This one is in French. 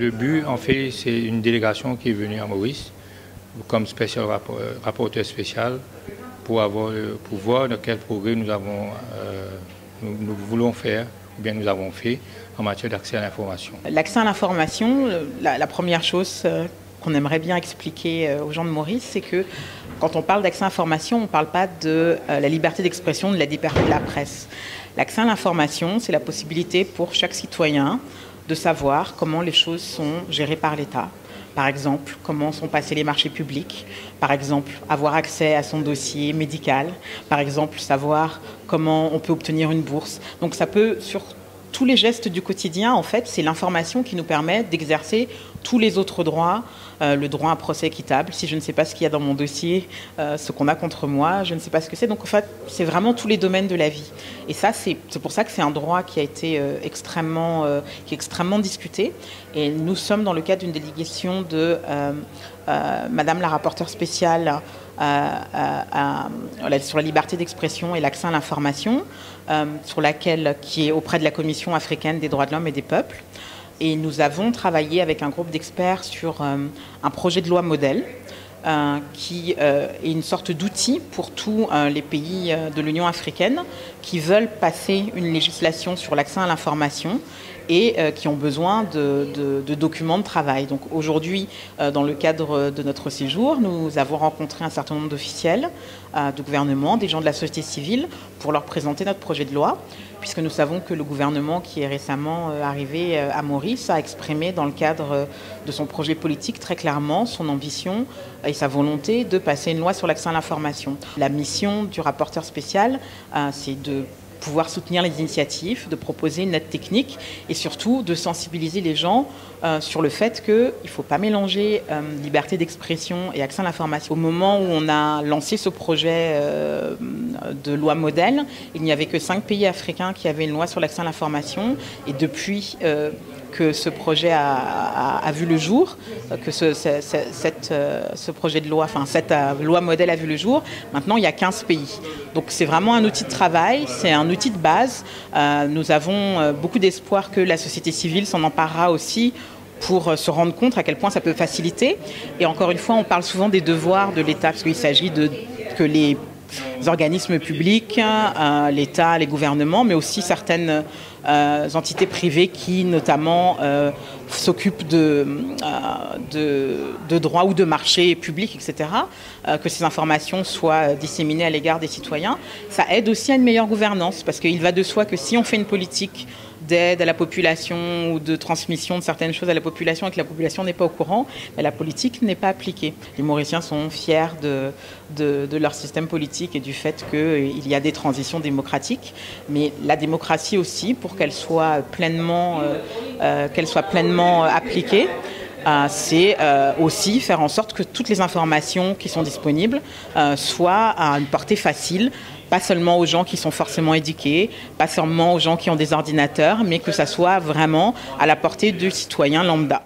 Le but, en fait, c'est une délégation qui est venue à Maurice comme rapporteur spécial pour voir de quel progrès nous voulons faire, ou bien nous avons fait en matière d'accès à l'information. L'accès à l'information, la première chose qu'on aimerait bien expliquer aux gens de Maurice, c'est que quand on parle d'accès à l'information, on ne parle pas de la liberté d'expression, de la liberté de la presse. L'accès à l'information, c'est la possibilité pour chaque citoyen de savoir comment les choses sont gérées par l'État. Par exemple, comment sont passés les marchés publics. Par exemple, avoir accès à son dossier médical. Par exemple, savoir comment on peut obtenir une bourse. Donc ça peut, sur tous les gestes du quotidien, en fait, c'est l'information qui nous permet d'exercer tous les autres droits, le droit à un procès équitable. Si je ne sais pas ce qu'il y a dans mon dossier, ce qu'on a contre moi, je ne sais pas ce que c'est. Donc en fait, c'est vraiment tous les domaines de la vie. Et ça, c'est pour ça que c'est un droit qui a été extrêmement discuté. Et nous sommes dans le cadre d'une délégation de Madame la rapporteure spéciale sur la liberté d'expression et l'accès à l'information, qui est auprès de la Commission africaine des droits de l'homme et des peuples. Et nous avons travaillé avec un groupe d'experts sur un projet de loi modèle qui est une sorte d'outil pour tous les pays de l'Union africaine qui veulent passer une législation sur l'accès à l'information et qui ont besoin de documents de travail. Donc aujourd'hui, dans le cadre de notre séjour, nous avons rencontré un certain nombre d'officiels de gouvernement, des gens de la société civile, pour leur présenter notre projet de loi, puisque nous savons que le gouvernement qui est récemment arrivé à Maurice a exprimé dans le cadre de son projet politique très clairement son ambition et sa volonté de passer une loi sur l'accès à l'information. La mission du rapporteur spécial, c'est de pouvoir soutenir les initiatives, de proposer une aide technique et surtout de sensibiliser les gens sur le fait qu'il ne faut pas mélanger liberté d'expression et accès à l'information. Au moment où on a lancé ce projet de loi modèle, il n'y avait que 5 pays africains qui avaient une loi sur l'accès à l'information et depuis que ce projet a vu le jour, que ce projet de loi, enfin cette loi modèle a vu le jour, maintenant il y a 15 pays. Donc c'est vraiment un outil de travail, c'est un outil de base. Nous avons beaucoup d'espoir que la société civile s'en emparera aussi pour se rendre compte à quel point ça peut faciliter. Et encore une fois, on parle souvent des devoirs de l'État, parce qu'il s'agit que les organismes publics, l'État, les gouvernements, mais aussi certaines entités privées qui notamment s'occupent de droits ou de marchés publics, etc., que ces informations soient disséminées à l'égard des citoyens. Ça aide aussi à une meilleure gouvernance, parce qu'il va de soi que si on fait une politique d'aide à la population ou de transmission de certaines choses à la population et que la population n'est pas au courant, la politique n'est pas appliquée. Les Mauriciens sont fiers de leur système politique et du fait qu'il y a des transitions démocratiques, mais la démocratie aussi, pour qu'elle soit pleinement appliquée, c'est aussi faire en sorte que toutes les informations qui sont disponibles soient à une portée facile, pas seulement aux gens qui sont forcément éduqués, pas seulement aux gens qui ont des ordinateurs, mais que ça soit vraiment à la portée du citoyen lambda.